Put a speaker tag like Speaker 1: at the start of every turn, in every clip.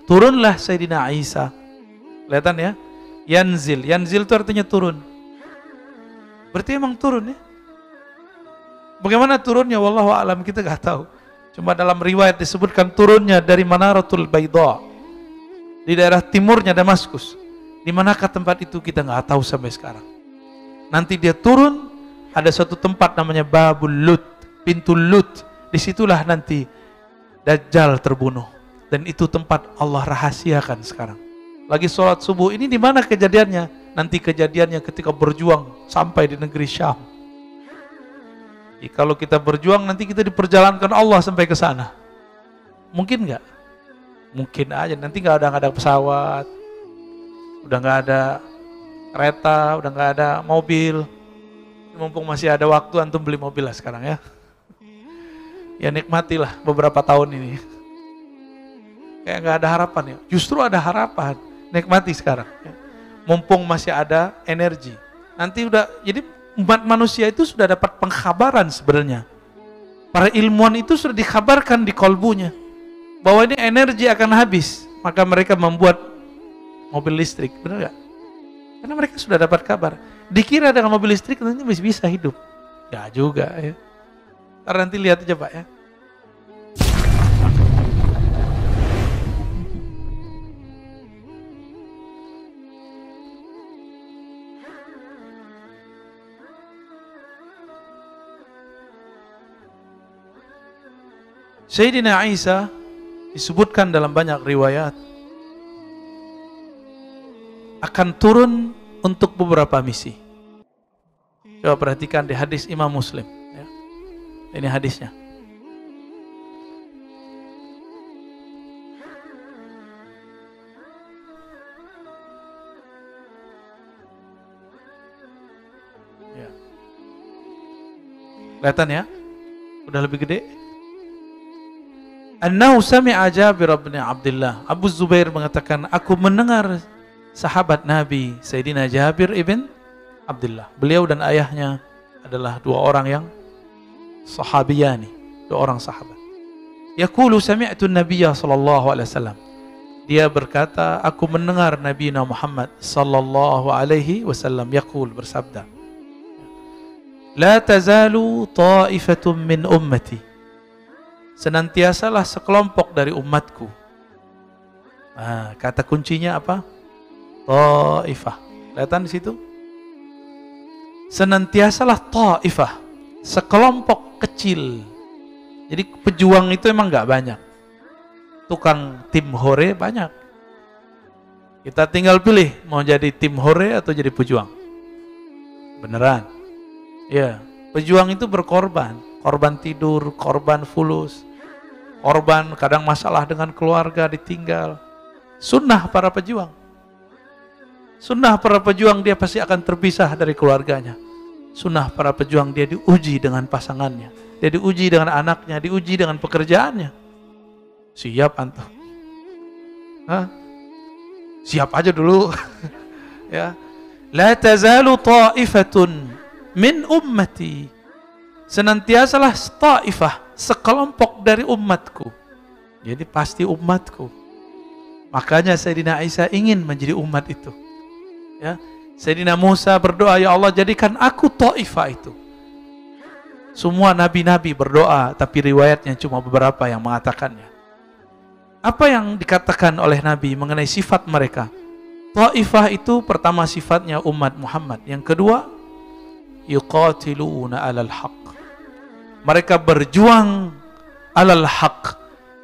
Speaker 1: Turunlah Sayyidina Isa. Kelihatan ya? Yanzil. Yanzil itu artinya turun. Berarti emang turun ya? Bagaimana turunnya? Wallahu a'lam, kita gak tahu. Cuma dalam riwayat disebutkan turunnya dari Manaratul Baydha, di daerah timurnya Damaskus. Di manakah tempat itu kita nggak tahu sampai sekarang. Nanti dia turun, ada suatu tempat namanya Babul Lut, pintu Lut. Disitulah nanti Dajjal terbunuh. Dan itu tempat Allah rahasiakan sekarang. Lagi sholat subuh, ini di mana kejadiannya? Nanti kejadiannya ketika berjuang sampai di negeri Syam. Jadi, kalau kita berjuang nanti kita diperjalankan Allah sampai ke sana. Mungkin nggak? Mungkin aja. Nanti nggak ada pesawat, udah nggak ada kereta, udah nggak ada mobil. Mumpung masih ada waktu, antum beli mobil lah sekarang ya. Ya nikmatilah beberapa tahun ini. Kayak nggak ada harapan ya. Justru ada harapan. Nikmati sekarang. Ya. Mumpung masih ada energi. Nanti udah, jadi umat manusia itu sudah dapat pengkhabaran sebenarnya. Para ilmuwan itu sudah dikabarkan di kolbunya bahwa ini energi akan habis. Maka mereka membuat mobil listrik, benar gak? Karena mereka sudah dapat kabar. Dikira dengan mobil listrik nanti masih bisa hidup. Ya juga ya. Ntar nanti lihat aja Pak ya. Sayyidina Isa disebutkan dalam banyak riwayat akan turun untuk beberapa misi. Coba perhatikan di hadis Imam Muslim ya. Ini hadisnya. Ya. Kelihatan ya? Udah lebih gede. Annahu sami'a Jabir bin Abdullah. Abu Zubair mengatakan, aku mendengar sahabat Nabi Sayyidina Jabir ibn Abdullah. Beliau dan ayahnya adalah dua orang yang sahabiyani, dua orang sahabat. Yaqulu sami'tu an-nabiyya sallallahu alaihi wasallam. Dia berkata, aku mendengar Nabi Muhammad sallallahu alaihi wasallam yaqul, bersabda, la tazalu ta'ifatun min ummati. Senantiasalah sekelompok dari umatku. Nah, kata kuncinya apa? Ta'ifah. Kelihatan di situ? Senantiasalah ta'ifah, sekelompok kecil. Jadi pejuang itu emang nggak banyak. Tukang tim hore banyak. Kita tinggal pilih mau jadi tim hore atau jadi pejuang. Beneran? Ya, pejuang itu berkorban. Korban tidur, korban fulus, korban kadang masalah dengan keluarga ditinggal. Sunnah para pejuang. Sunnah para pejuang, dia pasti akan terpisah dari keluarganya. Sunnah para pejuang, dia diuji dengan pasangannya, dia diuji dengan anaknya, diuji dengan pekerjaannya. Siap antum? Hah? Siap aja dulu. Ya. La tazalu ta'ifatun min ummati. Senantiasalah ta'ifah, sekelompok dari umatku. Jadi pasti umatku. Makanya Sayyidina Isa ingin menjadi umat itu. Ya, Sayyidina Musa berdoa, ya Allah jadikan aku ta'ifah itu. Semua nabi-nabi berdoa, tapi riwayatnya cuma beberapa yang mengatakannya. Apa yang dikatakan oleh Nabi mengenai sifat mereka? Ta'ifah itu pertama sifatnya umat Muhammad. Yang kedua, yuqatiluna alal haq. Mereka berjuang alal haq,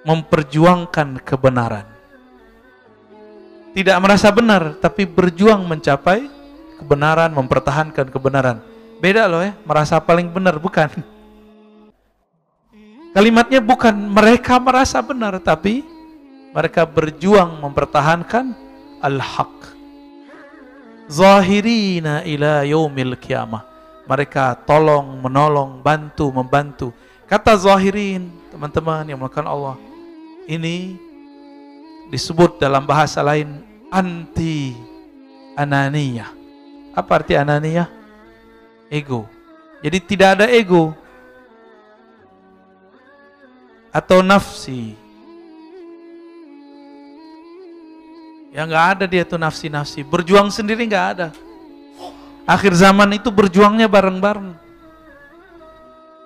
Speaker 1: memperjuangkan kebenaran. Tidak merasa benar, tapi berjuang mencapai kebenaran, mempertahankan kebenaran. Beda loh ya, merasa paling benar, bukan. Kalimatnya bukan mereka merasa benar, tapi mereka berjuang mempertahankan al-haq. Zahirina ila yaumil qiyamah. Mereka tolong, menolong, bantu, membantu. Kata zahirin, teman-teman yang melakukan Allah, ini disebut dalam bahasa lain anti ananiyah. Apa arti ananiyah? Ego. Jadi tidak ada ego atau nafsi. Ya nggak ada dia tuh nafsi-nafsi. Berjuang sendiri nggak ada. Akhir zaman itu berjuangnya bareng-bareng.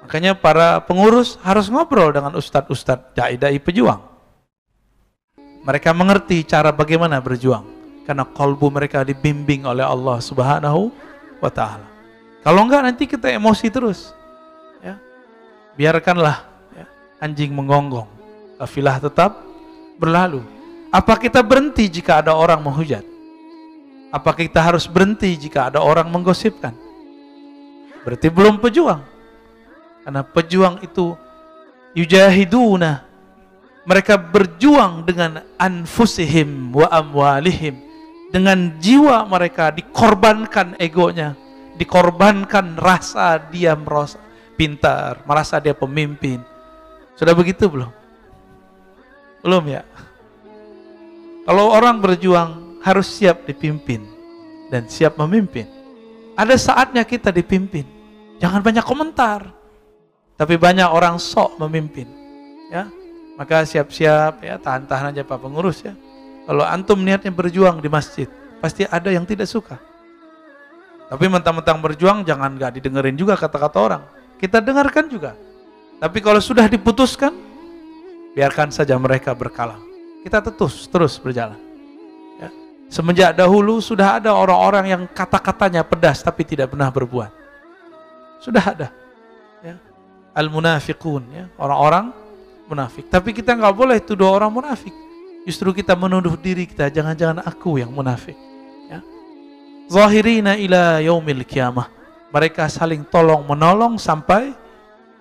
Speaker 1: Makanya para pengurus harus ngobrol dengan ustadz-ustadz dai-dai pejuang. Mereka mengerti cara bagaimana berjuang. Karena kalbu mereka dibimbing oleh Allah Subhanahu wa ta'ala. Kalau enggak nanti kita emosi terus. Ya. Biarkanlah ya, anjing menggonggong. Kafilah tetap berlalu. Apa kita berhenti jika ada orang menghujat? Apa kita harus berhenti jika ada orang menggosipkan? Berarti belum pejuang. Karena pejuang itu yujahiduna. Mereka berjuang dengan anfusihim wa amwalihim. Dengan jiwa mereka dikorbankan egonya. Dikorbankan rasa dia merasa pintar. Merasa dia pemimpin. Sudah begitu belum? Belum ya? Kalau orang berjuang harus siap dipimpin. Dan siap memimpin. Ada saatnya kita dipimpin. Jangan banyak komentar. Tapi banyak orang sok memimpin. Ya, maka siap-siap ya, tahan-tahan aja Pak Pengurus ya. Kalau antum niatnya berjuang di masjid, pasti ada yang tidak suka. Tapi mentang-mentang berjuang, jangan gak didengerin juga kata-kata orang. Kita dengarkan juga. Tapi kalau sudah diputuskan, biarkan saja mereka berkalam. Kita terus berjalan. Ya. Semenjak dahulu sudah ada orang-orang yang kata-katanya pedas tapi tidak pernah berbuat. Sudah ada. Ya. Al-munafiqun, ya. Orang-orang munafik. Tapi kita nggak boleh tuduh orang munafik. Justru kita menuduh diri kita, jangan-jangan aku yang munafik. Ya. Zahirina ila yaumil qiyamah. Mereka saling tolong menolong sampai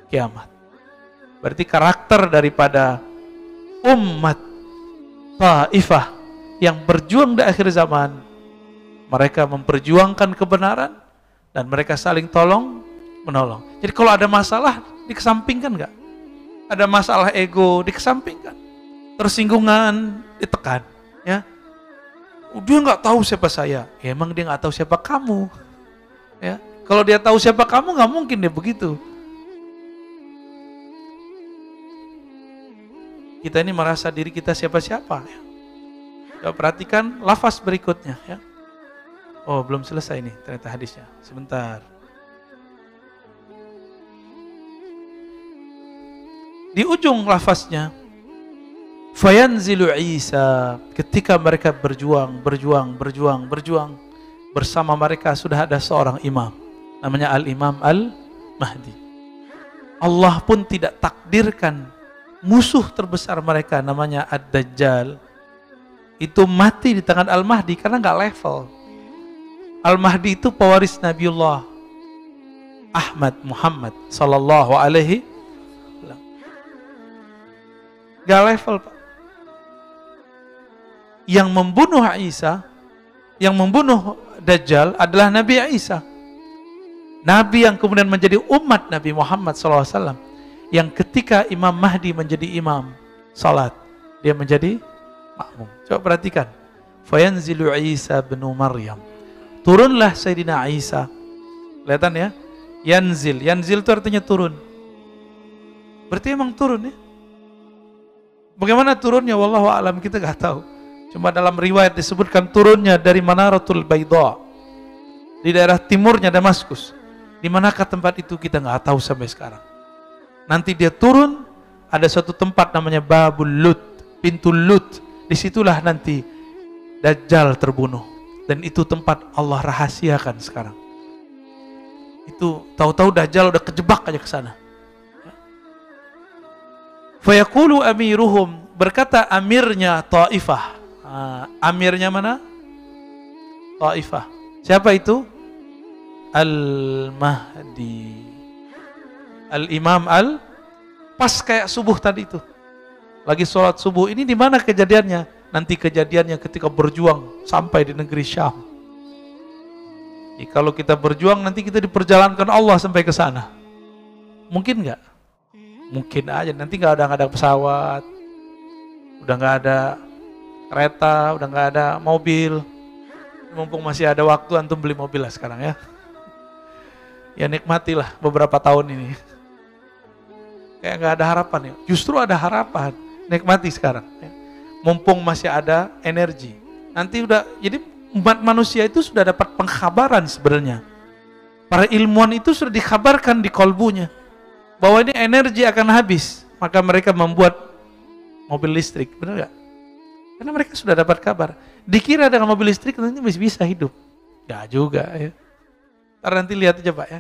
Speaker 1: kiamat. Berarti karakter daripada umat Taifah yang berjuang di akhir zaman, mereka memperjuangkan kebenaran dan mereka saling tolong menolong. Jadi kalau ada masalah dikesampingkan nggak? Ada masalah ego dikesampingkan, tersinggungan ditekan, ya. Dia nggak tahu siapa saya, ya, emang dia nggak tahu siapa kamu, ya. Kalau dia tahu siapa kamu nggak mungkin dia begitu. Kita ini merasa diri kita siapa-siapa, ya. Coba perhatikan lafaz berikutnya, ya. Oh belum selesai nih ternyata hadisnya. Sebentar. Di ujung lafaznya, fayanzilu Isa, ketika mereka berjuang, bersama mereka sudah ada seorang imam, namanya Al-Imam Al-Mahdi. Allah pun tidak takdirkan musuh terbesar mereka, namanya Ad-Dajjal, itu mati di tangan Al-Mahdi karena nggak level. Al-Mahdi itu pewaris Nabiullah Ahmad Muhammad sallallahu alaihi. Gak level Pak. Yang membunuh Isa, yang membunuh Dajjal adalah Nabi Isa. Nabi yang kemudian menjadi umat Nabi Muhammad SAW. Yang ketika Imam Mahdi menjadi imam salat, dia menjadi makmum. Coba perhatikan. Fayanzilu Isa bin Maryam. Turunlah Sayyidina Isa. Kelihatan ya? Yanzil. Yanzil itu artinya turun. Berarti emang turun ya? Bagaimana turunnya wallahu a'lam kita nggak tahu. Cuma dalam riwayat disebutkan turunnya dari Manaratul Baidha, di daerah timurnya Damaskus. Di manakah tempat itu kita nggak tahu sampai sekarang. Nanti dia turun, ada suatu tempat namanya Babul Lut, pintu Lut. Disitulah nanti Dajjal terbunuh. Dan itu tempat Allah rahasiakan sekarang. Itu tahu-tahu Dajjal udah kejebak aja ke sana. Fayaqulu amiruhum, berkata amirnya Taifah. Amirnya mana? Taifah. Siapa itu? Al-Mahdi. Al-Imam pas kayak subuh tadi itu. Lagi sholat subuh. Ini di mana kejadiannya? Nanti kejadiannya ketika berjuang sampai di negeri Syam. Jadi kalau kita berjuang nanti kita diperjalankan Allah sampai ke sana. Mungkin nggak? Mungkin aja, nanti nggak ada pesawat, udah nggak ada kereta, udah nggak ada mobil. Mumpung masih ada waktu, antum beli mobil lah sekarang ya. Ya nikmatilah beberapa tahun ini. Kayak nggak ada harapan ya. Justru ada harapan, nikmati sekarang. Ya. Mumpung masih ada energi, Nanti udah, jadi umat manusia itu sudah dapat pengkhabaran sebenarnya. Para ilmuwan itu sudah dikabarkan di kolbunya bahwa ini energi akan habis, maka mereka membuat mobil listrik, benar nggak? Karena mereka sudah dapat kabar. Dikira dengan mobil listrik nanti bisa hidup, nggak juga ya. Ntar nanti lihat aja Pak ya.